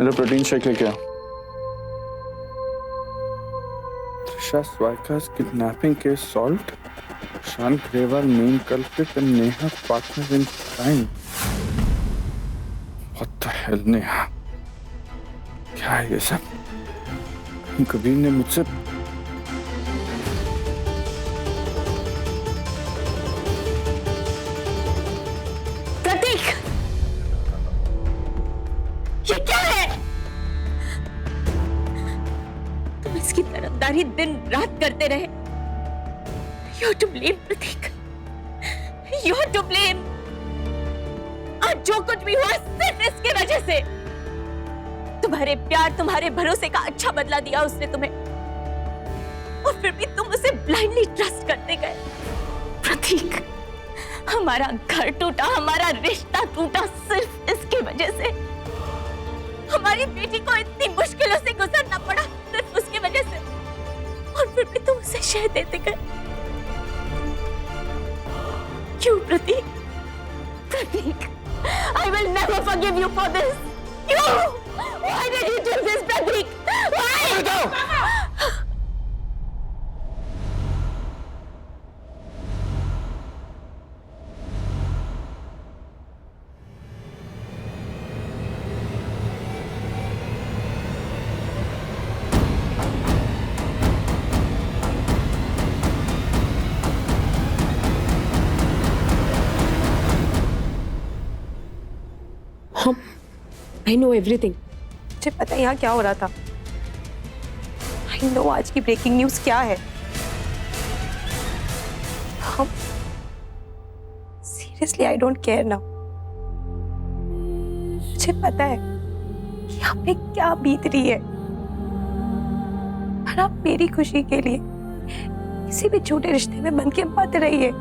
मेरा protein shake लेके आ। Trisha स्वाइका's kidnapping case solved. Kushan Grewal main culprit and Neha partners in crime. What the hell, Neha? क्या है ये सब? कबीर ने मुझसे प्रतीक, ये क्या है? तुम इसकी तरफदारी दिन रात करते रहे। You're to blame, Prateek. You're to blame। आज जो कुछ भी हुआ सिर्फ इसके वजह से। तुम्हारे प्यार, तुम्हारे भरोसे का अच्छा बदला दिया उसने तुम्हें, और फिर भी तुम उसे ब्लाइंडली ट्रस्ट करते गए। प्रतीक, हमारा घर टूटा, हमारा रिश्ता टूटा सिर्फ इसकी वजह से। हमारी बेटी को इतनी मुश्किलों से गुजरना पड़ा सिर्फ उसकी वजह से, और फिर भी तुम उसे शह देते गए। क्यों प्रतीक? प्रतीक, I will never forgive you for this. You! Why did you do this, Prateek? Why? I know everything. मुझे पता है यहाँ क्या हो रहा था। I know आज की ब्रेकिंग न्यूज़ क्या है। हम seriously I don't care now. मुझे पता है कि यहाँ पे क्या बीत रही है, और आप मेरी खुशी के लिए किसी भी छोटे रिश्ते में बंध के मत रहिए।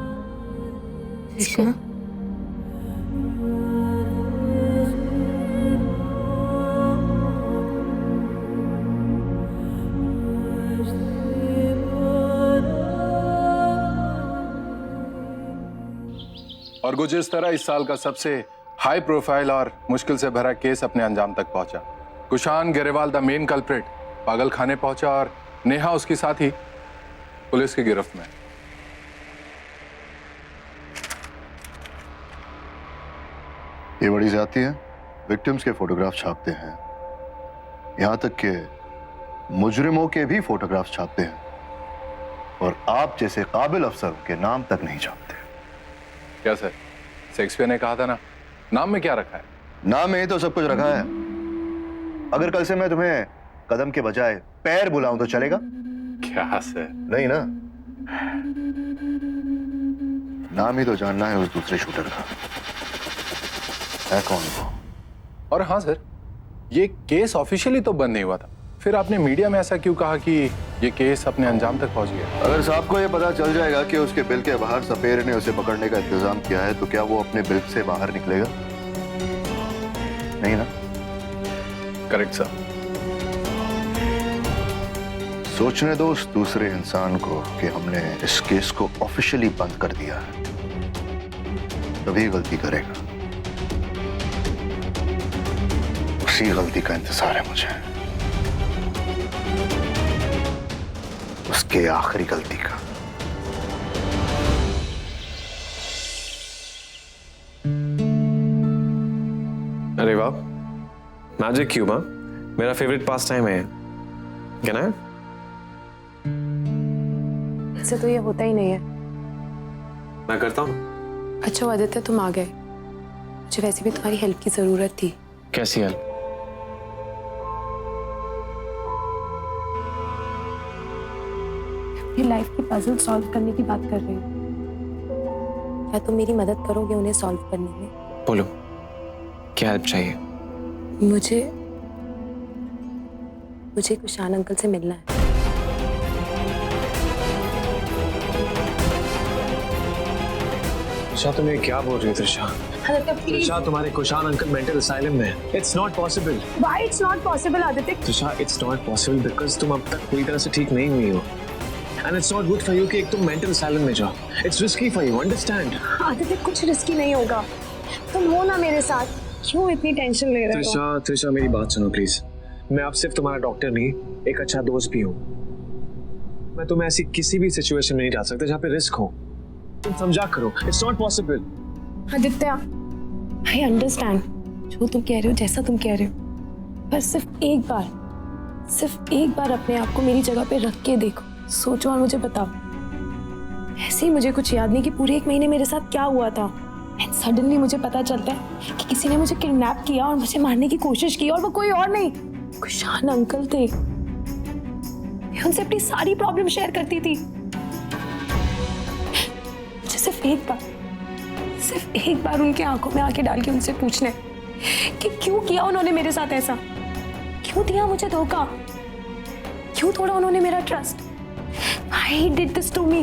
और कुछ इस तरह इस साल का सबसे हाई प्रोफाइल और मुश्किल से भरा केस अपने अंजाम तक पहुंचा। Kushan Grewal the main culprit पागल खाने पहुंचा, और नेहा उसकी साथी पुलिस की गिरफ्त में। ये बड़ी ज्यादती है। विक्टिम्स के फोटोग्राफ छापते हैं, यहां तक कि मुजरिमों के भी फोटोग्राफ छापते हैं, और आप जैसे काबिल अफसर के नाम तक नहीं छापते। क्या सर, शेक्सपियर ने कहा था ना, नाम में क्या रखा है? नाम में ही तो सब कुछ रखा है। अगर कल से मैं तुम्हें कदम के बजाय पैर बुलाऊं तो चलेगा? क्या सर? नहीं ना। नाम ही तो जानना है उस दूसरे शूटर का, है कौन वो? और हाँ सर, ये केस ऑफिशियली तो बंद नहीं हुआ था, फिर आपने मीडिया में ऐसा क्यों कहा कि ये केस अपने अंजाम तक पहुंच गया? अगर साहब को ये पता चल जाएगा कि उसके बिल के बाहर सपेर ने उसे पकड़ने का इंतजाम किया है, तो क्या वो अपने बिल से बाहर निकलेगा? नहीं ना। Correct sir. सोचने दो उस दूसरे इंसान को कि हमने इस केस को ऑफिशियली बंद कर दिया है, तभी गलती करेगा। उसी गलती का इंतजार है मुझे, उसके आखिरी गलती का। अरे वाह, मैजिक क्यूब। हाँ, मेरा फेवरेट पास टाइम है। क्या ना है? ऐसे तो ये होता ही नहीं है। मैं करता हूँ। अच्छा आदित्य, तुम आ गए। मुझे वैसे भी तुम्हारी हेल्प की जरूरत थी। कैसी हेल्प? अपनी लाइफ की पजल सॉल्व करने की बात कर रही हूँ। क्या तुम मेरी मदद करोगे उन्हें सॉल्व करने में? बोलो, क्या हेल्प चाहिए? मुझे कुशान अंकल से मिलना है। त्रिशा, तुम ये क्या बोल रही हो? त्रिशा, त्रिशा, तुम्हारे कुशान अंकल मेंटल असाइलम में हैं। It's not possible. Why it's not possible, Aditya? Trisha, it's not possible because तुम अब तक पूरी तरह से ठीक नहीं हुई हो। And it's not good for you कि एक तुम मेंटल असाइलम में जाओ। It's risky for you, understand? Aditya, कुछ रिस्की नहीं होगा। तुम हो ना मेरे साथ। क्यों इतनी टेंशन ले रहे हो? त्रिशा त्रिशा मेरी बात सुनो प्लीज। मैं अब सिर्फ तुम्हारा डॉक्टर नहीं, एक अच्छा दोस्त भी हूँ। मैं तुम्हें ऐसी किसी भी सिचुएशन में नहीं डाल सकता जहाँ पे रिस्क हो। तुम समझा करो, it's not possible. Aditya, I understand जो तुम कह रहे हो, जैसा तुम कह रहे हो, पर सिर्फ एक बार अपने आप को मेरी जगह पे रख के देखो, सोचो और मुझे बताओ। ऐसे ही मुझे कुछ याद नहीं कि पूरे 1 महीने मेरे साथ क्या हुआ था, एंड सडनली मुझे पता चलता है कि किसी ने मुझे किडनैप किया और मुझे मारने की कोशिश की, और वो कोई और नहीं, कुशान अंकल थे। मैं उनसे अपनी सारी प्रॉब्लम शेयर करती थी। मुझे सिर्फ एक बार उनके आंखों में आंखें डाल के उनसे पूछना है कि क्यों किया उन्होंने मेरे साथ ऐसा, क्यों दिया मुझे धोखा, क्यों तोड़ा उन्होंने मेरा trust. Why did this to me?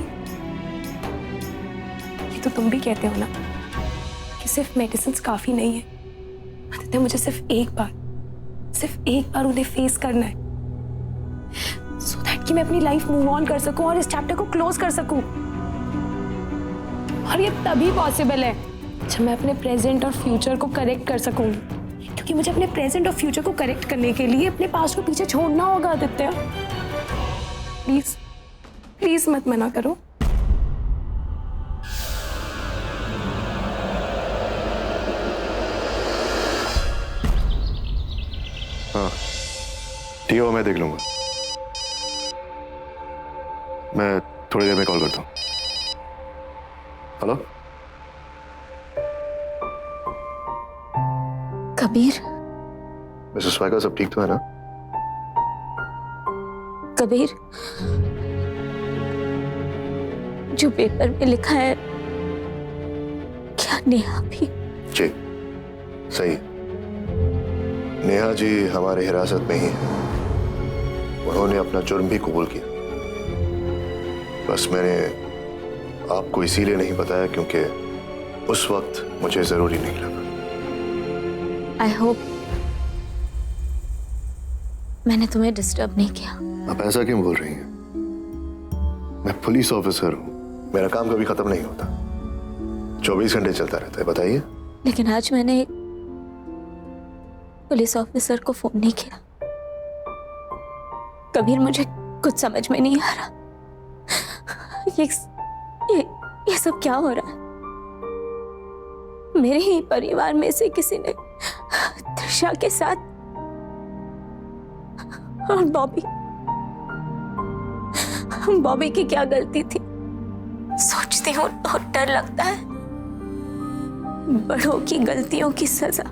ये तो तुम भी कहते हो ना कि सिर्फ मेडिसिन काफी नहीं है। आदित्य, मुझे सिर्फ एक बार उन्हें फेस करना है, सो दैट कि मैं अपनी लाइफ मूव ऑन कर सकूं और इस चैप्टर को क्लोज कर सकूं। और ये तभी पॉसिबल है जब मैं अपने प्रेजेंट और फ्यूचर को करेक्ट कर सकूंगी, क्योंकि मुझे अपने प्रेजेंट और फ्यूचर को करेक्ट करने के लिए अपने पास्ट को पीछे छोड़ना होगा। आदित्य, प्लीज प्लीज मत मना करो। हाँ ठीक है, वो मैं देख लूंगा। मैं थोड़ी देर में कॉल करता हूँ। हेलो कबीर, मिसेस वाइका, सब ठीक तो है ना? कबीर, जो पेपर में लिखा है, क्या नेहा भी? जी सही। नेहा जी हमारे हिरासत में ही है। उन्होंने अपना जुर्म भी कबूल किया। बस मैंने आपको इसीलिए नहीं बताया क्योंकि उस वक्त मुझे जरूरी नहीं लगा। आई होप मैंने तुम्हें डिस्टर्ब नहीं किया। आप ऐसा क्यों बोल रही हैं? मैं पुलिस ऑफिसर हूँ, मेरा काम कभी खत्म नहीं होता, 24 घंटे चलता रहता है। बताइए। लेकिन आज मैंने एक पुलिस ऑफिसर को फोन नहीं किया। कबीर, मुझे कुछ समझ में नहीं आ रहा। ये सब क्या हो रहा है? मेरे ही परिवार में से किसी ने त्रिशा के साथ, और बॉबी की क्या गलती थी? सोचती हूँ तो डर लगता है। बड़ों की गलतियों की सजा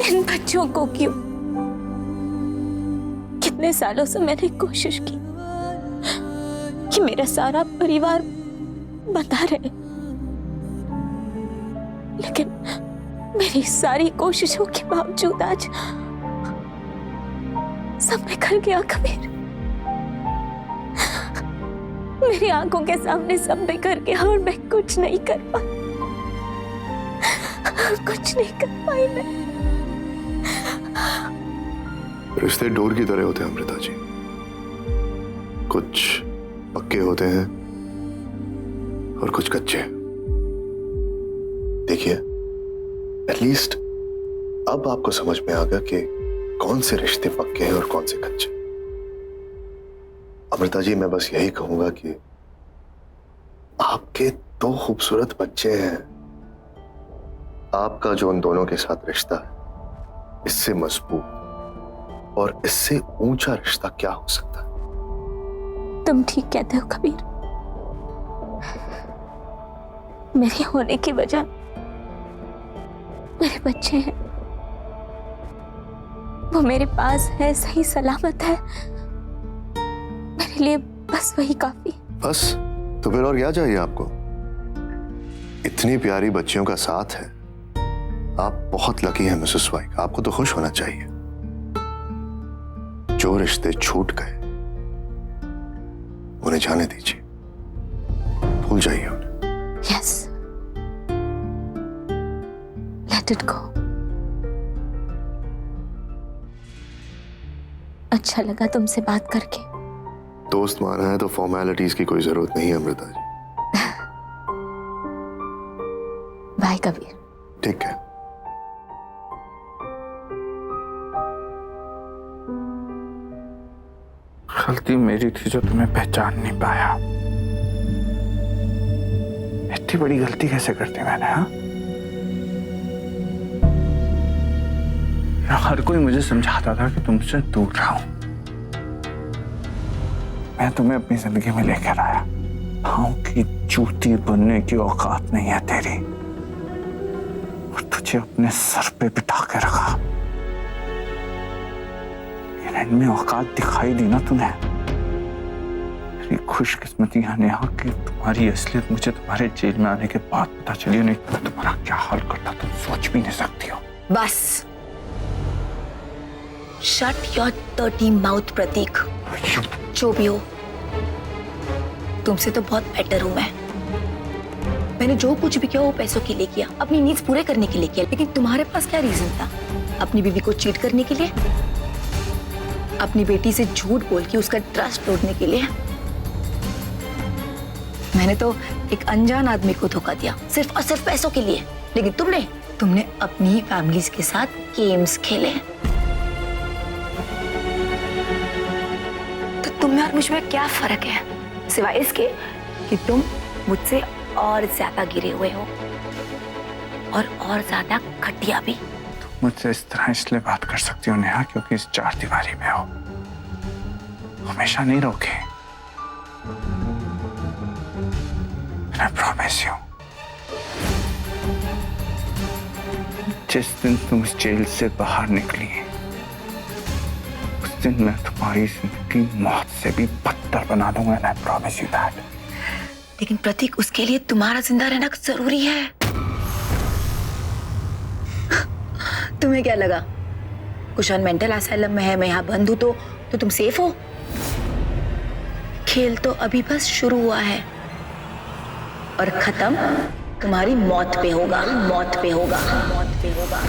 इन बच्चों को क्यों? कितने सालों से मैंने कोशिश की कि मेरा सारा परिवार बता रहे, लेकिन मेरी सारी कोशिशों के बावजूद आज सब बिखर गया। कबीर, मेरी आंखों के सामने सब बिखर गया और मैं कुछ नहीं कर पाई। मैं। रिश्ते डोर की तरह होते हैं अमृता जी, कुछ पक्के होते हैं और कुछ कच्चे। देखिए, एटलीस्ट अब आपको समझ में आ गया कि कौन से रिश्ते पक्के हैं और कौन से कच्चे। अमृता जी, मैं बस यही कहूंगा कि आपके 2 खूबसूरत बच्चे हैं। आपका जो उन दोनों के साथ रिश्ता है, इससे मजबूत और इससे ऊंचा रिश्ता क्या हो सकता है? तुम ठीक कहते हो कबीर। मेरे होने की वजह मेरे बच्चे हैं। वो मेरे पास है, सही सलामत है। मेरे लिए बस वही काफी। बस? तो फिर और क्या चाहिए आपको? इतनी प्यारी बच्चियों का साथ है। आप बहुत लकी हैं मिसेस वाइक, आपको तो खुश होना चाहिए। जो रिश्ते छूट गए उन्हें जाने दीजिए, भूल जाइए उन्हें। Yes, let it go. अच्छा लगा तुमसे बात करके। दोस्त माना है तो फॉर्मेलिटीज की कोई जरूरत नहीं है अमृता जी। बाय कबीर। ठीक है, गलती मेरी थी जो तुम्हें पहचान नहीं पाया। इतनी बड़ी गलती कैसे कर दी मैंने? हाँ, हर कोई मुझे समझाता था कि तुमसे दूर रहूं। मैं तुम्हें अपनी जिंदगी में लेकर आया। पाँव की जूती बनने की औकात नहीं है तेरी, और तुझे अपने सर पे बिठा के रखा। इनमें औकात दिखाई दी ना तुम्हें। मेरी खुशकिस्मती है नेहा कि तुम्हारी असलियत मुझे तुम्हारे जेल में आने के बाद पता चली, नहीं तो तुम्हारा क्या हाल करता तुम सोच भी नहीं सकती हो। बस शट योर डर्टी माउथ प्रतीक। जो भी हो, तुमसे तो बहुत बेटर हूं मैं। मैंने जो कुछ भी किया वो पैसों के लिए किया, अपनी नीड्स पूरे करने के लिए किया। लेकिन तुम्हारे पास क्या रीजन था? अपनी बीवी को चीट करने के लिए, अपनी बेटी से झूठ बोल के उसका ट्रस्ट तोड़ने के लिए। मैंने तो एक अनजान आदमी को धोखा दिया सिर्फ और सिर्फ पैसों के लिए। लेकिन तुमने अपनी फैमिलीज के साथ गेम्स खेले। तो तुम में और मुझ में क्या फर्क है, सिवाय इसके कि तुम मुझसे और ज्यादा गिरे हुए हो और ज्यादा घटिया भी। मुझसे इस तरह इसलिए बात कर सकती हो नेहा क्योंकि इस चार दीवारी में हो। हमेशा नहीं रहोगे। I promise you। जिस दिन तुम इस जेल से बाहर निकली उस दिन मैं तुम्हारी जिंदगी मौत से भी बदतर बना दूंगा। I promise you that। लेकिन प्रतीक, उसके लिए तुम्हारा जिंदा रहना जरूरी है। तुम्हें क्या लगा कुशान मेंटल असाइलम में है, मैं यहाँ बंद हूं तो तुम सेफ हो? खेल तो अभी बस शुरू हुआ है और खत्म तुम्हारी मौत पे होगा। मौत पे होगा। मौत पे होगा।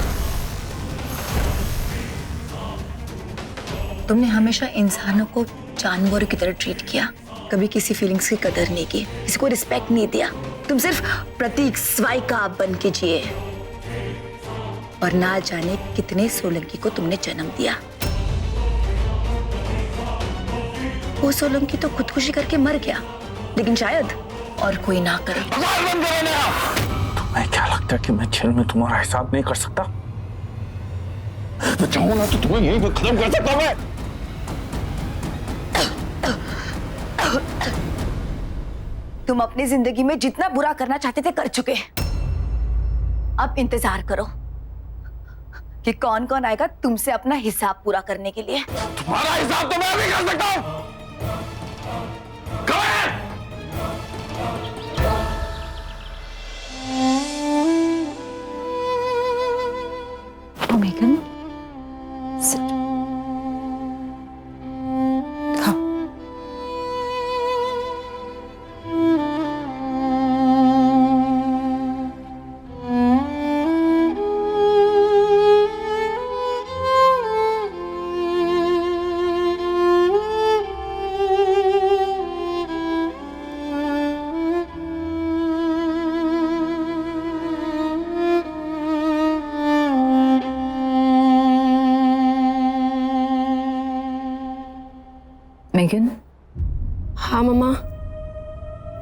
तुमने हमेशा इंसानों को जानवरों की तरह ट्रीट किया, कभी किसी फीलिंग्स की कदर नहीं की, किसी को रिस्पेक्ट नहीं दिया। तुम सिर्फ प्रतीक स्वाइका बन के जिए और ना जाने कितने सोलंकी को तुमने जन्म दिया। वो सोलंकी तो खुदकुशी करके मर गया, लेकिन शायद और कोई ना करे। तुम्हें क्या लगता है कि मैं जेल में तुम्हारा हिसाब नहीं कर सकता? मैं चाहूं ना तो तुम्हें यहीं पे खत्म कर सकता मैं। तुम अपनी जिंदगी में जितना बुरा करना चाहते थे कर चुके। अब इंतजार करो कि कौन कौन आएगा तुमसे अपना हिसाब पूरा करने के लिए। तुम्हारा हिसाब तो मैं भी कर सकता हूं। Megan, sit। खाओ। मेगन। हाँ मम्मा।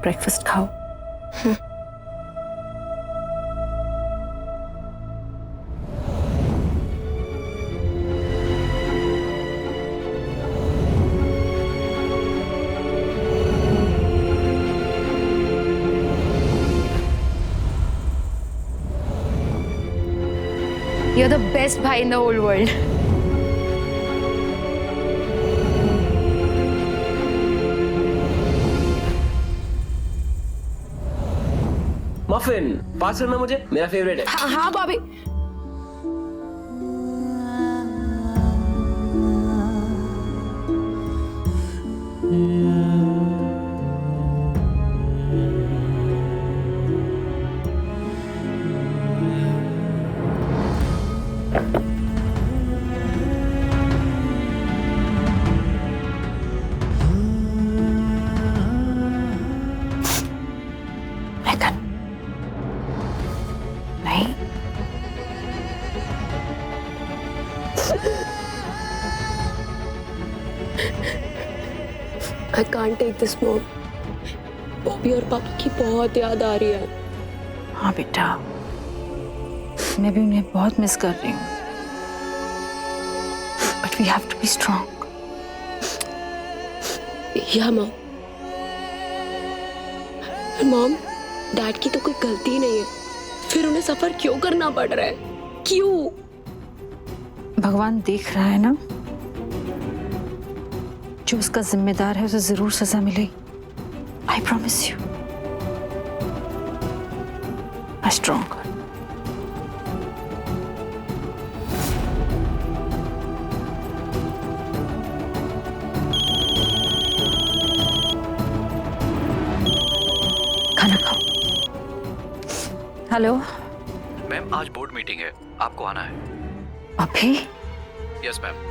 ब्रेकफास्ट खाओ। You're the best भाई in the whole world। Muffin pass करना मुझे, मेरा फेवरेट है। हाँ हाँ भाभी। मेगन, नहीं। I can't take this, Mom. Bobby और पापा की बहुत याद आ रही है। हाँ बेटा, मैं भी उन्हें बहुत मिस कर रही हूँ। But we have to be strong. या मॉम। मॉम, डैड की तो कोई गलती ही नहीं है, फिर उन्हें सफर क्यों करना पड़ रहा है? क्यों? भगवान देख रहा है ना, जो उसका जिम्मेदार है उसे जरूर सजा मिलेगी। I promise you. I'm strong. खाना खाओ। हेलो मैम, आज बोर्ड मीटिंग है, आपको आना है। अभी? Yes ma'am.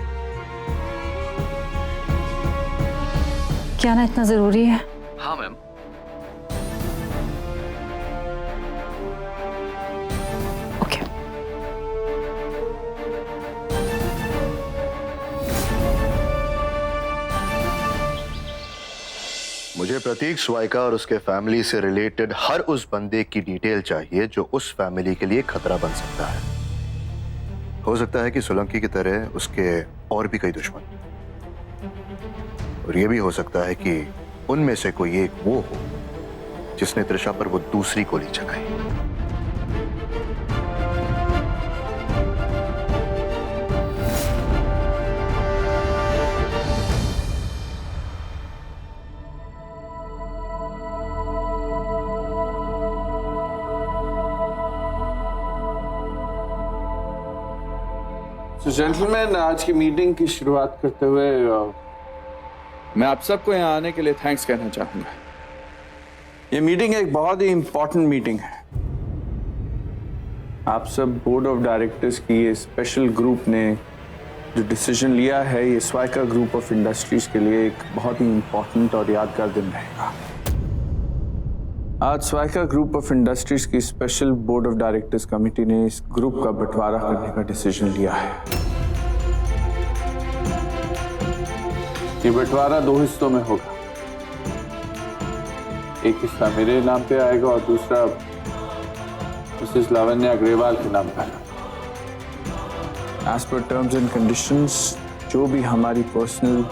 क्या आना इतना जरूरी है? हाँ मैम। ओके। मुझे प्रतीक स्वाइका और उसके फैमिली से रिलेटेड हर उस बंदे की डिटेल चाहिए जो उस फैमिली के लिए खतरा बन सकता है। हो सकता है कि सोलंकी की तरह उसके और भी कई दुश्मन, और यह भी हो सकता है कि उनमें से कोई एक वो हो जिसने त्रिशा पर वो दूसरी गोली चलाई। तो जेंटलमैन, आज की मीटिंग की शुरुआत करते हुए मैं आप सबको यहाँ आने के लिए थैंक्स कहना चाहूंगा। ये मीटिंग एक बहुत ही इंपॉर्टेंट मीटिंग है। आप सब बोर्ड ऑफ डायरेक्टर्स की ये स्पेशल ग्रुप ने जो डिसीजन लिया है, ये स्वाइका ग्रुप ऑफ इंडस्ट्रीज के लिए एक बहुत ही इंपॉर्टेंट और यादगार दिन रहेगा। आज स्वाइका ग्रुप ऑफ इंडस्ट्रीज की special board of directors committee ने इस ग्रुप का बंटवारा करने का डिसीजन लिया है। ये बंटवारा 2 हिस्सों में होगा। एक हिस्सा मेरे नाम पे आएगा और दूसरा मिसेस लावण्या अग्रवाल के नाम पर। As per terms and conditions, जो भी हमारी पर्सनल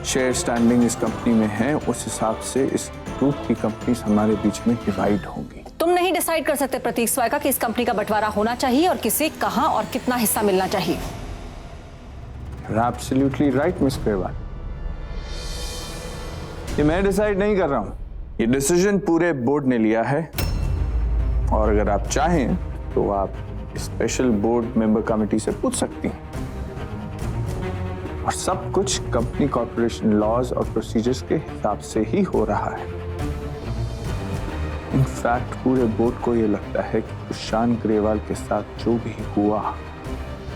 शेयर स्टैंडिंग इस कंपनी में है, उस हिसाब से इस ग्रुप की कंपनीज हमारे बीच में डिवाइड होंगी। तुम नहीं डिसाइड कर सकते प्रतीक स्वाइका कि इस कंपनी का बंटवारा होना चाहिए और किसे कहां और कितना हिस्सा मिलना चाहिए। Absolutely right miss Agarwal. ये मैं डिसाइड नहीं कर रहा हूं, ये डिसीजन पूरे बोर्ड ने लिया है। और अगर आप चाहें तो आप स्पेशल बोर्ड मेंबर कमेटी से पूछ सकती हैं। और सब कुछ कंपनी कॉर्पोरेशन लॉज और प्रोसीजर्स के हिसाब से ही हो रहा है। इनफैक्ट पूरे बोर्ड को ये लगता है कि कुशान ग्रेवाल के साथ जो भी हुआ,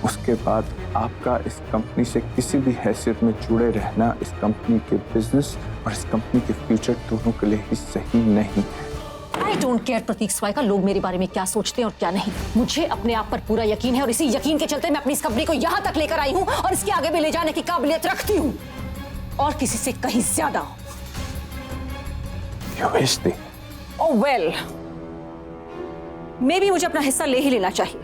उसके बाद आपका इस कंपनी से किसी भी हैसियत में जुड़े रहना इस कंपनी के बिजनेस और इस कंपनी के फ्यूचर दोनों के लिए ही सही नहीं है। आई डोंट केयर प्रतीक स्वाइका लोग मेरे बारे में क्या सोचते हैं और क्या नहीं। मुझे अपने आप पर पूरा यकीन है और इसी यकीन के चलते मैं अपनी इस कंपनी को यहाँ तक लेकर आई हूँ और इसके आगे भी ले जाने की काबिलियत रखती हूँ, और किसी से कहीं ज्यादा। ओह वेल, मे भी मुझे अपना हिस्सा ले ही लेना चाहिए।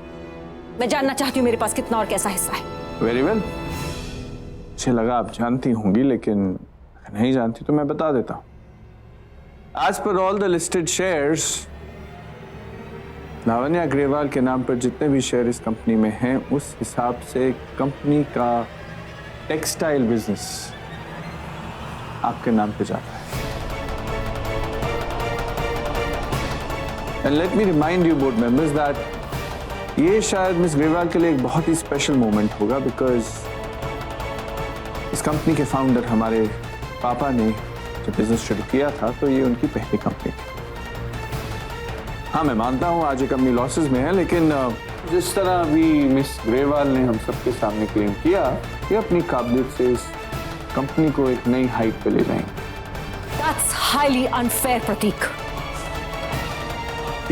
मैं जानना चाहती हूँ मेरे पास कितना और कैसा हिस्सा है। वेरी वेल, मुझे लगा आप जानती होंगी, लेकिन अगर नहीं जानती तो मैं बता देता हूँ। As per all the listed shares, Lavanya Agarwal के नाम पर जितने भी शेयर इस कंपनी में हैं, उस हिसाब से कंपनी का टेक्सटाइल बिजनेस आपके नाम पे जाता है। And let me remind you board members that ये शायद मिस अग्रवाल के लिए एक बहुत ही स्पेशल मोमेंट होगा, बिकॉज इस कंपनी के फाउंडर हमारे पापा ने जब बिजनेस शुरू किया था तो ये उनकी पहली कंपनी थी। हाँ, मैं मानता हूँ आज ये कंपनी लॉसेस में है, लेकिन जिस तरह अभी मिस अग्रवाल ने हम सबके सामने क्लेम किया, ये अपनी काबिलियत से इस कंपनी को एक नई हाइट पे ले जाएंगे। That's highly unfair, प्रतीक।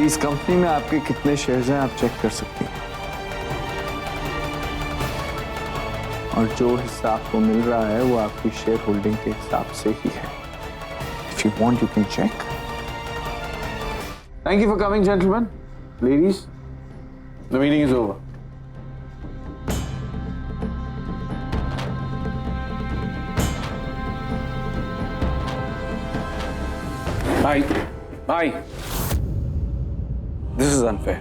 इस कंपनी में आपके कितने शेयर्स हैं आप चेक कर सकती हैं, और जो हिस्सा आपको मिल रहा है वो आपकी शेयर होल्डिंग के हिसाब से ही है। If you want, you can check. Thank you for coming, gentlemen. Ladies, the meeting is over. भाई, दिस इज अनफेयर।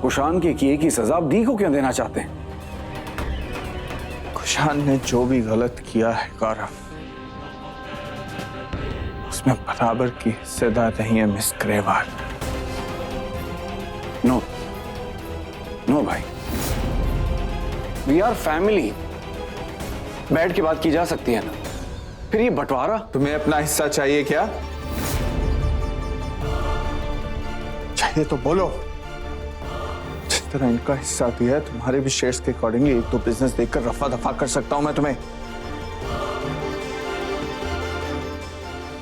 कुशान के किए की सजा आप दी को क्यों देना चाहते हैं? कुशान ने जो भी गलत किया है गौरव, उसमें बराबर की हिस्सेदार नहीं है मिस ग्रेवाल। नो नो भाई, वी आर फैमिली। बैठ के बात की जा सकती है ना। फिर ये बंटवारा, तुम्हें अपना हिस्सा चाहिए क्या? चाहिए तो बोलो। जिस तरह इनका हिस्सा दिया है, तुम्हारे भी शेयर्स के अकॉर्डिंगली एक दो बिजनेस देखकर रफा दफा कर सकता हूं मैं तुम्हें।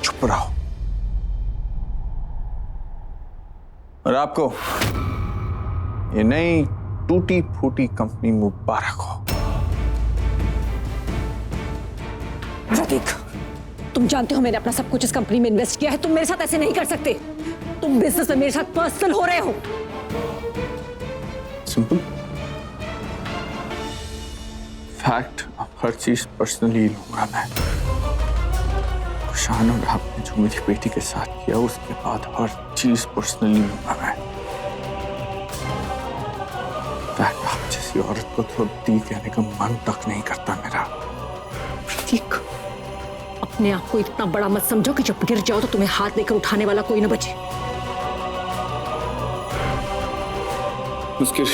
चुप रहो। और आपको ये नई टूटी फूटी कंपनी मुबारक हो। प्रतीक, तुम जानते हो मैंने अपना सब कुछ इस कंपनी में इन्वेस्ट किया है। तुम मेरे साथ ऐसे नहीं कर सकते। तुम बिजनेस में मेरे साथ पर्सनल हो रहे हो। सिंपल फैक्ट, अब हर चीज पर्सनली लूंगा मैं। कुशान और आपने जो मेरी बेटी के साथ किया, उसके बाद हर चीज पर्सनली लूंगा मैं। फैक्ट, आप जैसी औरत को तो दी कहने का मन तक नहीं करता मेरा। प्रतीक, अपने आप को इतना बड़ा मत समझो कि जब गिर जाओ तो तुम्हें हाथ लेकर उठाने वाला कोई न बचे। उसकी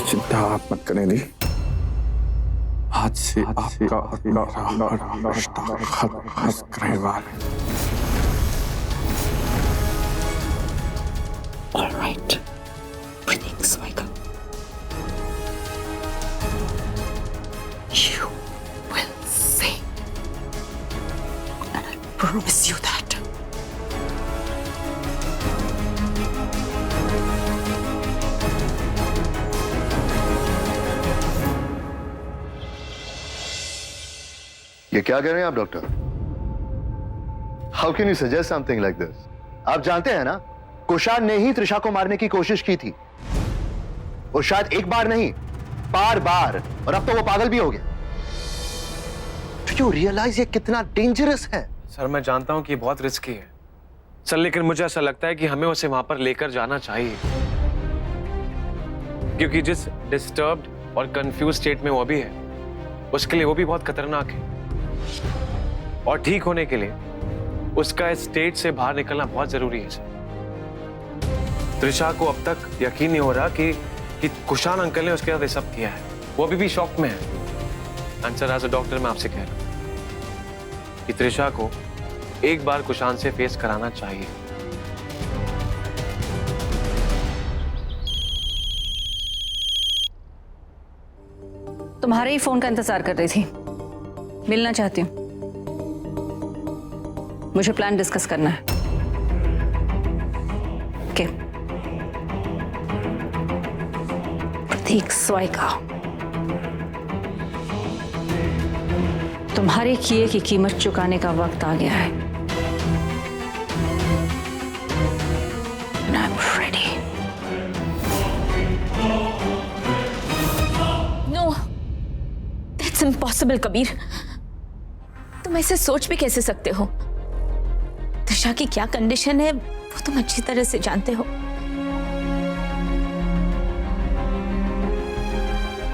चिंता आप मत करें दी। आज से आपका अपना रिश्ता खत्म Grewal. Alright Prateek Swaika, you will see and I promise you that. ये क्या कह रहे हैं आप doctor? How can you suggest something like this? आप जानते हैं ना, कुशान ने ही त्रिशा को मारने की कोशिश की थी। और शायद एक बार नहीं, बार बार। और अब तो वो पागल भी हो गया। डू यू रियलाइज ये कितना डेंजरस है? सर, मैं जानता हूं कि ये बहुत रिस्की है सर, लेकिन मुझे ऐसा लगता है कि हमें उसे वहां पर लेकर जाना चाहिए, क्योंकि जिस डिस्टर्ब्ड और कंफ्यूज स्टेट में वो भी है, उसके लिए वो भी बहुत खतरनाक है। और ठीक होने के लिए उसका इस स्टेट से बाहर निकलना बहुत जरूरी है सर। त्रिशा को अब तक यकीन नहीं हो रहा कि कुशान अंकल ने उसके साथ ये सब किया है। वो अभी भी शॉक में है। And sir, as a doctor मैं आपसे कह रहा हूं कि त्रिशा को एक बार कुशान से फेस कराना चाहिए। तुम्हारे ही फोन का इंतजार कर रही थी। मिलना चाहती हूँ। मुझे प्लान डिस्कस करना है। ओके। प्रतीक स्वाइका, तुम्हारे किए की कीमत चुकाने का वक्त आ गया है। I'm ready. No, that's impossible, Kabir. तुम ऐसे सोच भी कैसे सकते हो? त्रिशा की क्या कंडीशन है वो तुम अच्छी तरह से जानते हो।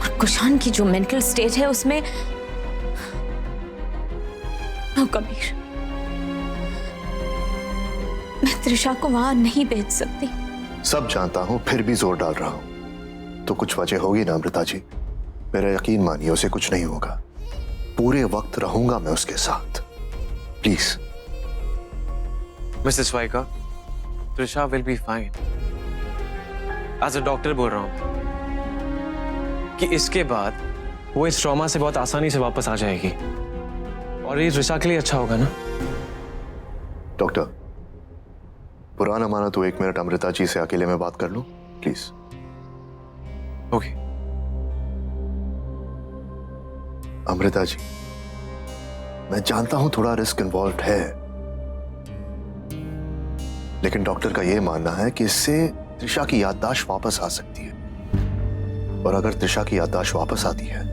और कुशान की जो मेंटल स्टेट है उसमें नो कबीर, मैं त्रिशा को वहां नहीं भेज सकती। सब जानता हूं, फिर भी जोर डाल रहा हूं। तो कुछ वजह होगी ना अमृता जी? मेरा यकीन मानिए, उसे कुछ नहीं होगा। पूरे वक्त रहूंगा मैं उसके साथ। Please Mrs Swaika, Trisha will be fine. As a doctor बोल रहा हूं कि इसके बाद वो इस ट्रॉमा से बहुत आसानी से वापस आ जाएगी और ये त्रिशा के लिए अच्छा होगा ना। डॉक्टर, पुराना माना तो 1 मिनट अमृता जी से अकेले में बात कर लूं प्लीज? ओके। अमृता जी, मैं जानता हूं थोड़ा रिस्क इन्वॉल्व है, लेकिन डॉक्टर का यह मानना है कि इससे त्रिशा की याददाश्त वापस आ सकती है, और अगर त्रिशा की याददाश्त वापस आती है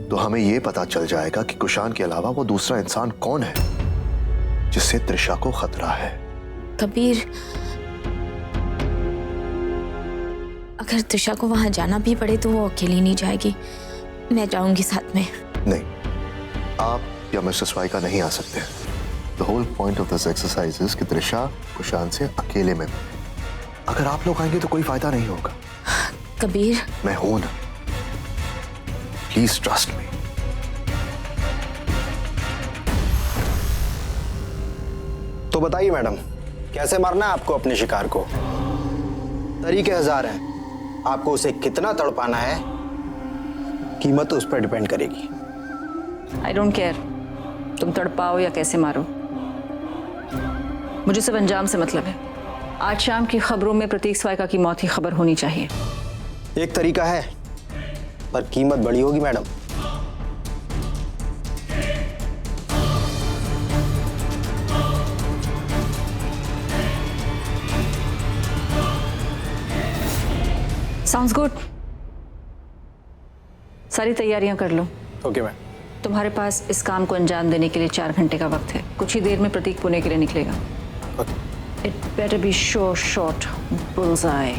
तो हमें यह पता चल जाएगा कि कुशान के अलावा वो दूसरा इंसान कौन है जिससे त्रिशा को खतरा है। कबीर, अगर त्रिशा को वहां जाना भी पड़े तो वो अकेली नहीं जाएगी, मैं जाऊंगी साथ में। नहीं, आप या मिस्टर स्वाइका नहीं आ सकते। The whole point of this exercise is कि त्रिशा कुशान से अकेले में मिले। अगर आप लोग आएंगे तो कोई फायदा नहीं होगा। कबीर, मैं हूं ना, प्लीज ट्रस्ट मी। तो बताइए मैडम, कैसे मारना है आपको अपने शिकार को? तरीके हजार हैं, आपको उसे कितना तड़पाना है कीमत उस पर डिपेंड करेगी। आई डोंट केयर तुम तड़पाओ या कैसे मारो, मुझे सिर्फ अंजाम से मतलब है। आज शाम की खबरों में प्रतीक स्वाइका की मौत की खबर होनी चाहिए। एक तरीका है, पर कीमत बड़ी होगी मैडम। साउंड्स गुड, सारी तैयारियां कर लो। Okay ma'am. तुम्हारे पास इस काम को अंजाम देने के लिए 4 घंटे का वक्त है। कुछ ही देर में प्रतीक पुणे के लिए निकलेगा। It better be shot bullseye.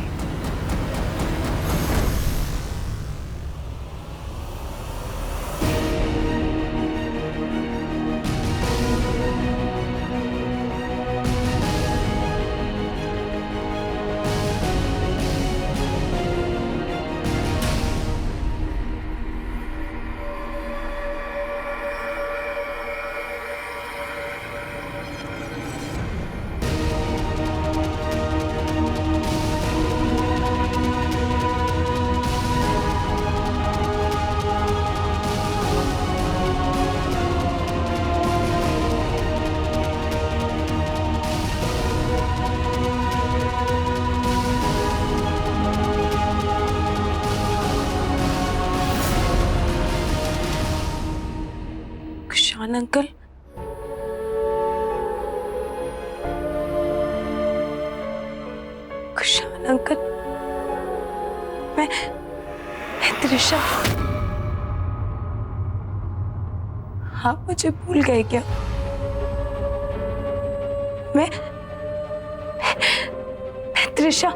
Kushan uncle, Kushan uncle, मैं त्रिशा। आप मुझे भूल गए क्या? मैं त्रिशा।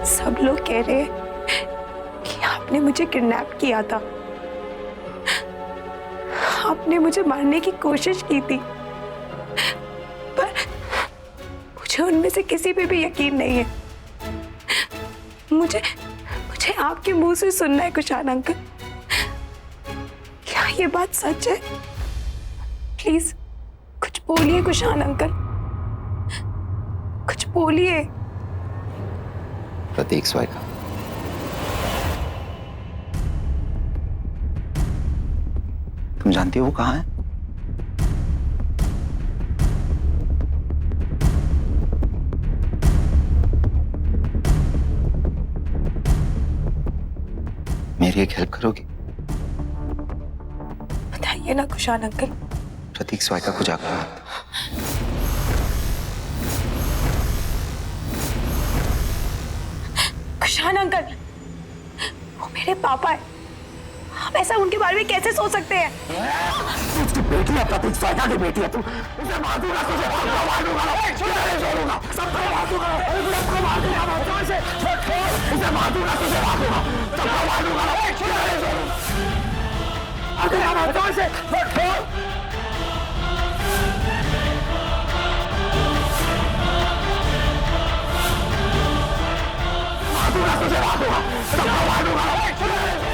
सब लोग कह रहे हैं कि आपने मुझे किडनैप किया था, आपने मुझे मारने की कोशिश की थी, पर मुझे उनमें से किसी पे भी यकीन नहीं है। मुझे आपके मुंह से सुनना है कुशान अंकल, क्या ये बात सच है? प्लीज कुछ बोलिए कुशान अंकल, कुछ बोलिए। प्रतीक स्वाइका, तुम जानती हो वो कहाँ है? मेरी एक हेल्प करोगी? बताइए ना कुशान अंकल। प्रतीक स्वाइका को जाकर मत। कुशान अंकल, वो मेरे पापा है, हम ऐसा उनके बारे में कैसे सोच सकते हैं? उसकी बेटी है, प्रतीक स्वाइका की बेटी है। तू उसे मार दूंगा, तुझे मार दूंगा, नहीं छोड़ूंगा, सबको मार दूंगा, सबको मार दूंगा, उसे मार दूंगा, तुझे मार दूंगा, सबको मार दूंगा, नहीं छोड़ूंगा। अगर हम हथौड़े से छोड़ मार दूंगा, तुझे मार दूंगा, सबको मार दूंगा, नहीं छोड़ूंगा।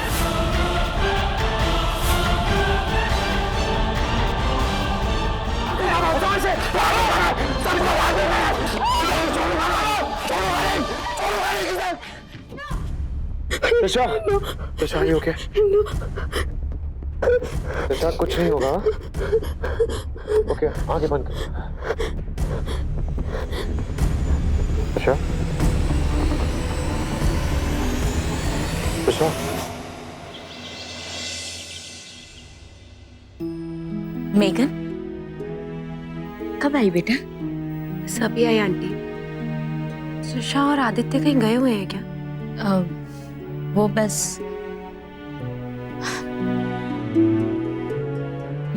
Trisha, Trisha, are you okay? Trisha, कुछ नहीं होगा। ओके, आंखें बंद कर। त्रिशा, कृष्णा, मेघन कब आई बेटा? सभी आई आंटी। सुषा और आदित्य कहीं गए हुए हैं क्या? वो बस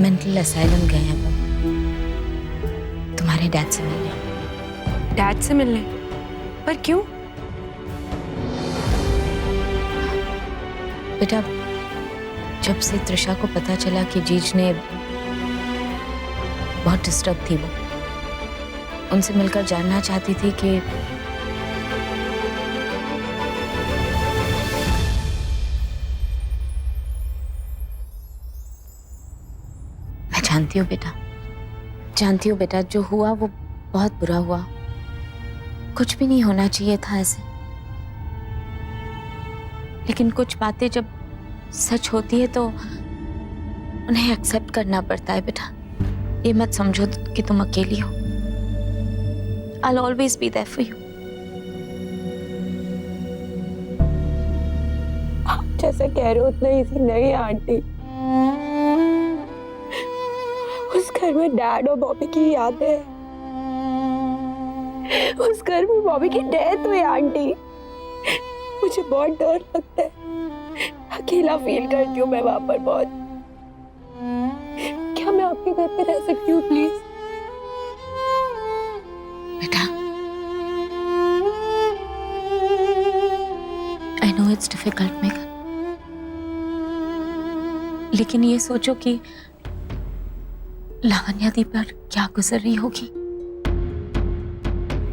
मेंटल असाइलम गए हैं वो, तुम्हारे डैड से मिलने। डैड से मिलने? पर क्यों? बेटा, जब से त्रिशा को पता चला कि जीज ने बहुत डिस्टर्ब थी, वो उनसे मिलकर जानना चाहती थी कि मैं जानती हूँ बेटा, जो हुआ वो बहुत बुरा हुआ। कुछ भी नहीं होना चाहिए था ऐसे, लेकिन कुछ बातें जब सच होती है तो उन्हें एक्सेप्ट करना पड़ता है बेटा। ये मत समझो कि तुम अकेली हो। I'll always be there for you. आप जैसे कह रहे हो उतना इजी नहीं है आंटी। उस घर में डैड और बॉबी की यादें, उस घर में बॉबी की डेथ हुई आंटी। मुझे बहुत डर लगता है, अकेला फील करती हूँ मैं वहां पर बहुत। क्या मैं आपके घर पे रह सकती हूँ प्लीज? बेटा, I know it's difficult, मेघन, लेकिन ये सोचो कि लावण्या दी पर क्या गुजर रही होगी।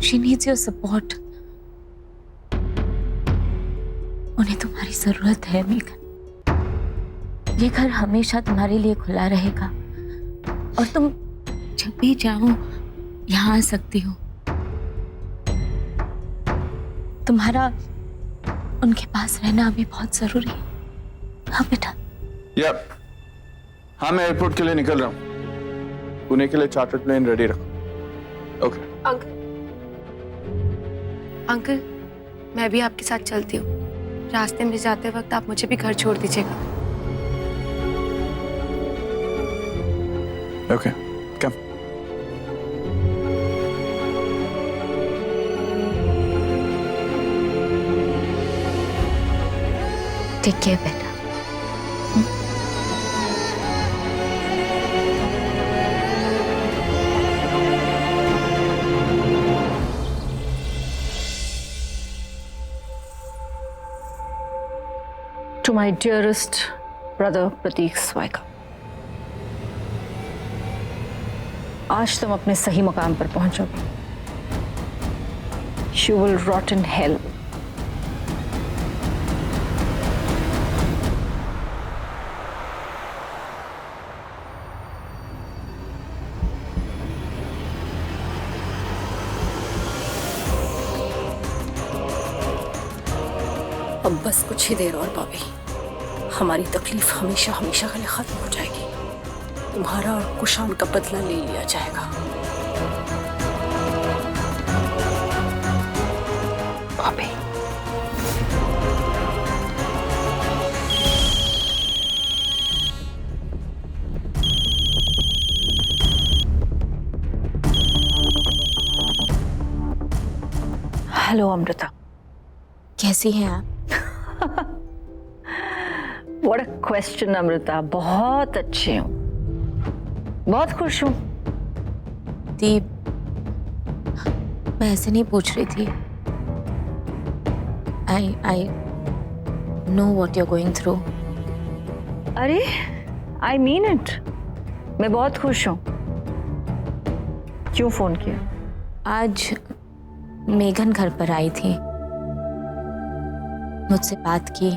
She needs your support. उन्हें तुम्हारी जरूरत है मेघन। ये घर हमेशा तुम्हारे लिए खुला रहेगा और तुम जब भी चाहो यहाँ आ सकती हो। तुम्हारा उनके पास रहना अभी बहुत जरूरी है। हाँ बेटा। हाँ, मैं एयरपोर्ट के लिए निकल रहा हूँ। पुणे के लिए चार्टर्ड प्लेन रेडी रखो। ओके। अंकल, मैं भी आपके साथ चलती हूँ। रास्ते में जाते वक्त आप मुझे भी घर छोड़ दीजिएगा। ओके, कम। टेक केयर बेटा। To my dearest brother प्रतीक स्वाइका, आज तुम अपने सही मकाम पर पहुंचोगे। You will rot in hell. अब बस कुछ ही देर और बॉबी, हमारी तकलीफ हमेशा हमेशा के लिए खत्म हो जाएगी। तुम्हारा और कुशान का बदला ले लिया जाएगा। बॉबी, हेलो अमृता, कैसी हैं आप? What a question Amrita. बहुत अच्छी हूँ, बहुत खुश हूँ। दीप, मैं ऐसे नहीं पूछ रही थी। I know what you're going through. अरे I mean it, मैं बहुत खुश हूँ। क्यों फोन किया? आज मेघन घर पर आई थी, मुझसे बात की।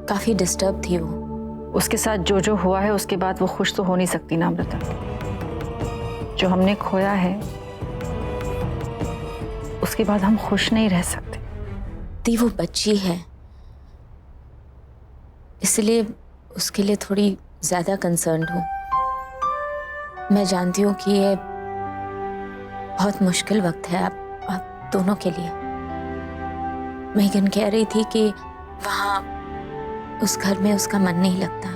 काफी डिस्टर्ब थी वो। उसके साथ जो हुआ है उसके बाद वो खुश तो हो नहीं सकती ना अमृता। जो हमने खोया है उसके बाद हम खुश नहीं रह सकते। दी, वो बच्ची है, इसलिए उसके लिए थोड़ी ज्यादा कंसर्न्ड हूँ। मैं जानती हूँ कि ये बहुत मुश्किल वक्त है आप दोनों के लिए। मेघन कह रही थी कि वहां उस घर में उसका मन नहीं लगता,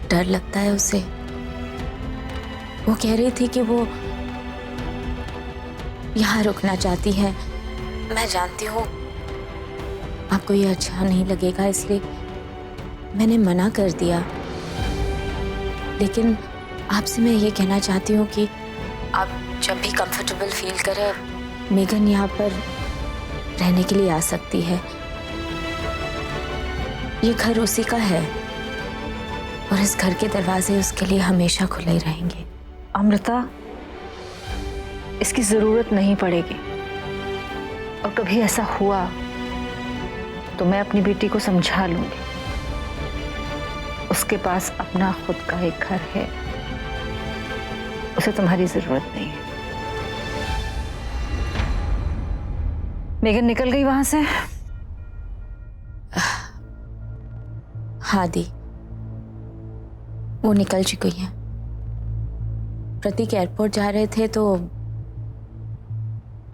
डर लगता है उसे। वो कह रही थी कि वो यहाँ रुकना चाहती है। मैं जानती हूँ आपको ये अच्छा नहीं लगेगा, इसलिए मैंने मना कर दिया। लेकिन आपसे मैं ये कहना चाहती हूँ कि आप जब भी कंफर्टेबल फील करें, मेघन यहाँ पर रहने के लिए आ सकती है। ये घर उसी का है और इस घर के दरवाजे उसके लिए हमेशा खुले रहेंगे। अमृता, इसकी जरूरत नहीं पड़ेगी, और कभी ऐसा हुआ तो मैं अपनी बेटी को समझा लूंगी। उसके पास अपना खुद का एक घर है, उसे तुम्हारी जरूरत नहीं है। मेघन निकल गई वहां से? हाँ दी, वो निकल चुकी है। प्रतीक एयरपोर्ट जा रहे थे तो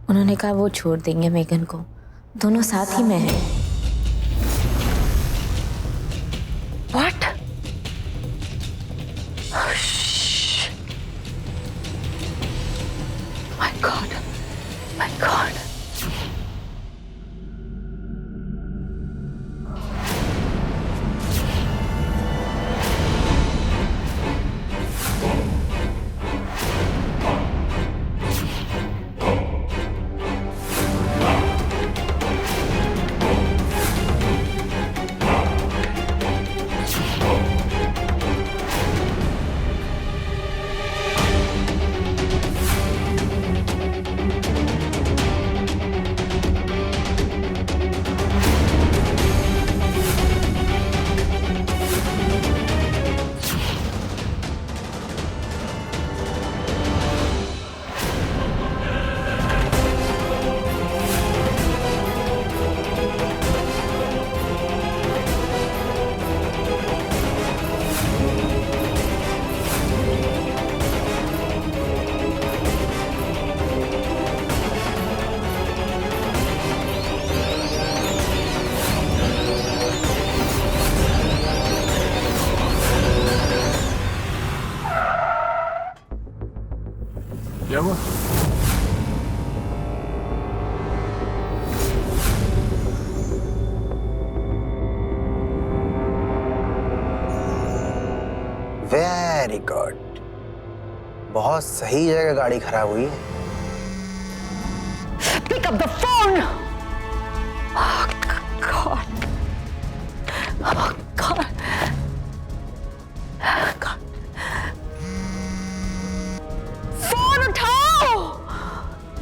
उन्होंने कहा वो छोड़ देंगे मेघन को, दोनों साथ ही में हैं। What? My God, my God. क्या हुआ? वेरी गुड, बहुत सही जगह गाड़ी खराब हुई है। Pick up the phone! Oh, God. Oh, God. God. Phone उठाओ!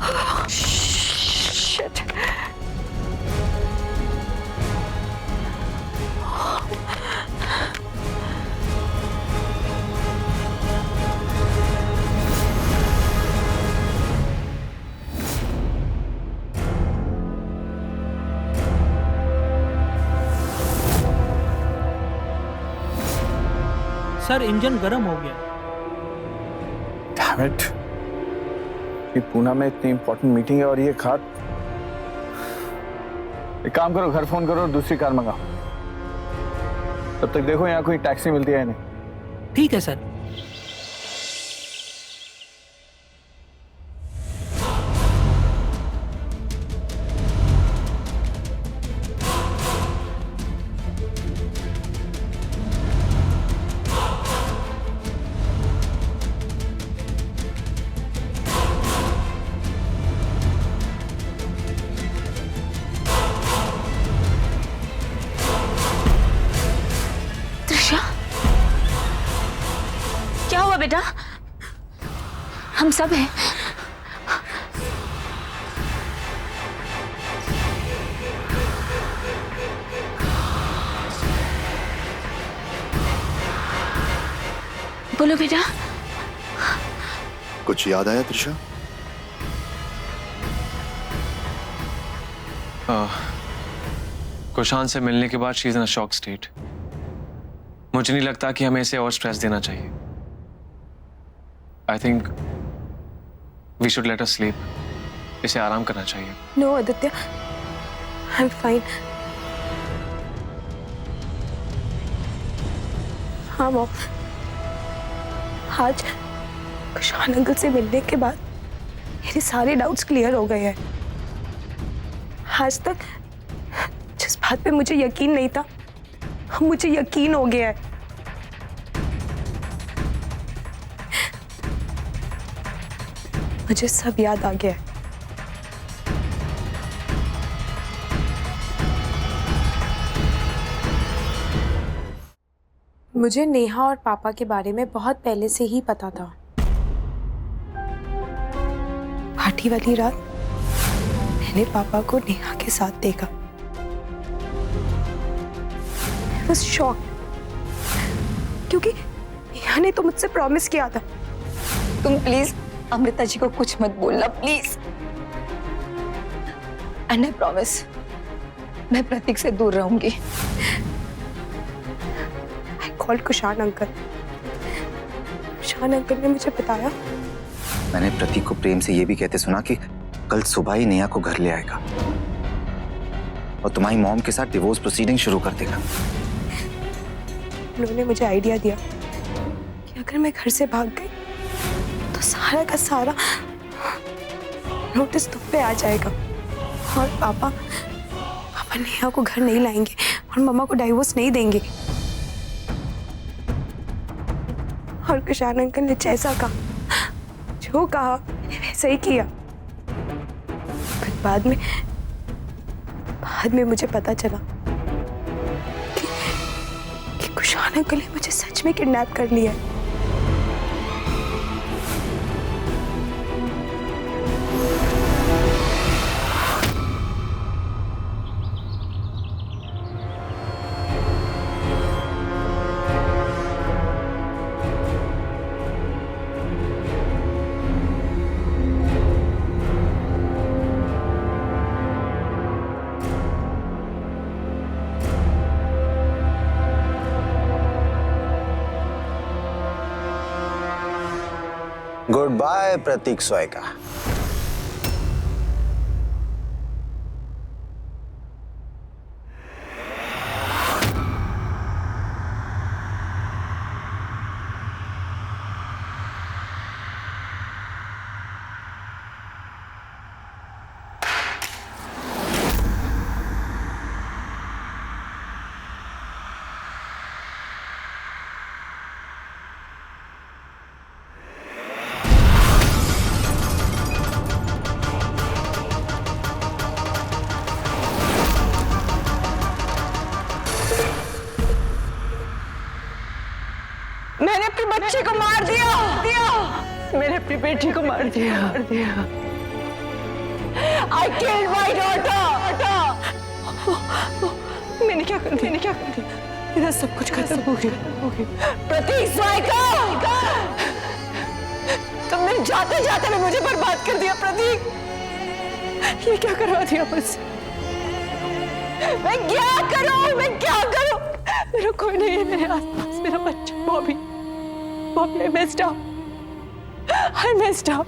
Oh, shit. सर, इंजन गर्म हो गया। Damn it! ये पूना में इतनी इंपॉर्टेंट मीटिंग है और ये खात। एक काम करो, घर फोन करो और दूसरी कार मंगाओ। तब तक देखो यहाँ कोई टैक्सी मिलती है नहीं। ठीक है सर। क्या हुआ बेटा? हम सब हैं। बोलो बेटा। कुछ याद आया त्रिशा? कुशान से मिलने के बाद she is in a shock state. मुझे नहीं लगता कि हमें इसे और स्ट्रेस देना चाहिए। I think we should let her sleep. इसे आराम करना चाहिए। No Aditya, I am fine. हाँ मॉम, आज कुशान अंकल से मिलने के बाद मेरे सारे डाउट्स क्लियर हो गए हैं। आज तक जिस बात पे मुझे यकीन नहीं था, अब मुझे यकीन हो गया है। मुझे सब याद आ गया है। मुझे नेहा और पापा के बारे में बहुत पहले से ही पता था। पार्टी वाली रात मैंने पापा को नेहा के साथ देखा। I was shocked, क्योंकि नेहा ने तो मुझसे प्रॉमिस किया था। तुम प्लीज अमृता जी को कुछ मत बोलना, प्लीज। एंड आई प्रॉमिस, मैं प्रतीक से दूर रहूंगी। Called Kushan uncle. Kushan uncle ने मुझे बताया। मैंने प्रतीक को प्रेम से ये भी कहते सुना कि कल सुबह ही नेहा को घर ले आएगा और तुम्हारी मॉम के साथ डिवोर्स प्रोसीडिंग शुरू कर देगा। उन्होंने मुझे आइडिया दिया कि अगर मैं घर से भाग गई तो सारा का सारा नोटिस तुम पे आ जाएगा और पापा नेहा को घर नहीं लाएंगे और मम्मा को डाइवोर्स नहीं देंगे। और कुशान अंकल ने जैसा कहा, जो कहा, मैंने वैसा ही किया। फिर बाद में मुझे पता चला कि कुशान अंकल ने मुझे सच में किडनैप कर लिया है। गुड बाय प्रतीक स्वायका। मैंने अपने बच्चे को मार दिया। मैंने अपनी बेटी को मार दिया। I killed my daughter। मैंने क्या कर दिया? इधर सब कुछ खत्म हो गया। प्रतीक स्वायका, तुमने जाते जाते में मुझे बर्बाद कर दिया। प्रतीक, ये क्या करवा दिया मुझसे? मैं क्या करूं? मेरा कोई नहीं है मेरे आसपास। मेरा बच्चा बॉबी, I messed up।